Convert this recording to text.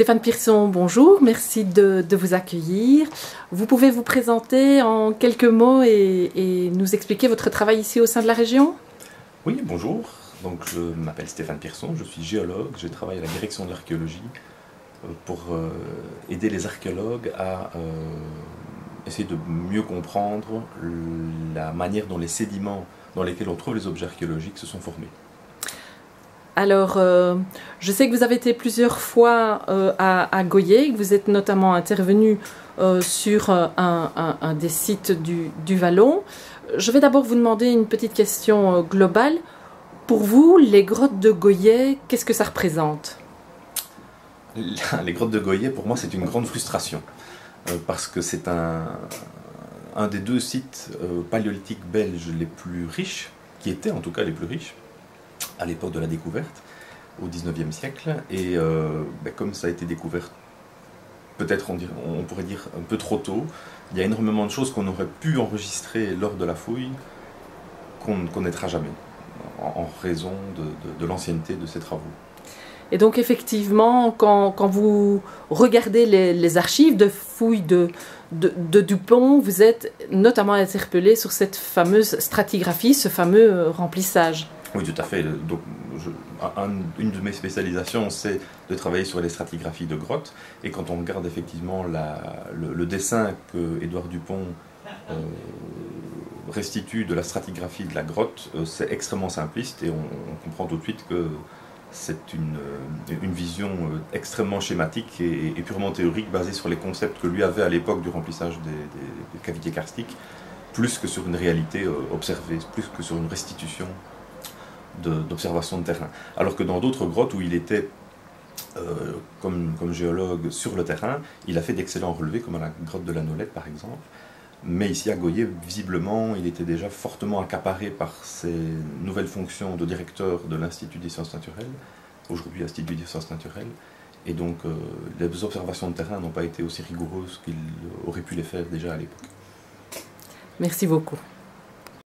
Stéphane Pierson, bonjour, merci de vous accueillir. Vous pouvez vous présenter en quelques mots et nous expliquer votre travail ici au sein de la région? Oui, bonjour. Donc, je m'appelle Stéphane Pierson, je suis géologue, je travaille à la direction de l'archéologie pour aider les archéologues à essayer de mieux comprendre la manière dont les sédiments dans lesquels on trouve les objets archéologiques se sont formés. Alors, je sais que vous avez été plusieurs fois à Goyet, que vous êtes notamment intervenu sur un des sites du Vallon. Je vais d'abord vous demander une petite question globale. Pour vous, les grottes de Goyet, qu'est-ce que ça représente? Les grottes de Goyet, pour moi, c'est une grande frustration, parce que c'est un des deux sites paléolithiques belges les plus riches, qui étaient en tout cas les plus riches, à l'époque de la découverte, au XIXe siècle, et comme ça a été découvert, peut-être on pourrait dire un peu trop tôt, il y a énormément de choses qu'on aurait pu enregistrer lors de la fouille, qu'on ne connaîtra jamais, en raison de l'ancienneté de ces travaux. Et donc effectivement, quand vous regardez les archives de fouilles de Dupont, vous êtes notamment interpellé sur cette fameuse stratigraphie, ce fameux remplissage. Oui, tout à fait. Donc, une de mes spécialisations, c'est de travailler sur les stratigraphies de grottes. Et quand on regarde effectivement le dessin que Édouard Dupont restitue de la stratigraphie de la grotte, c'est extrêmement simpliste et on comprend tout de suite que c'est une vision extrêmement schématique et purement théorique, basée sur les concepts que lui avait à l'époque du remplissage des cavités karstiques, plus que sur une réalité observée, plus que sur une restitution d'observation de terrain. Alors que dans d'autres grottes où il était, comme géologue, sur le terrain, il a fait d'excellents relevés, comme à la grotte de la Nolette par exemple. Mais ici à Goyet, visiblement, il était déjà fortement accaparé par ses nouvelles fonctions de directeur de l'Institut des sciences naturelles, aujourd'hui Institut des sciences naturelles, et donc les observations de terrain n'ont pas été aussi rigoureuses qu'il aurait pu les faire déjà à l'époque. Merci beaucoup.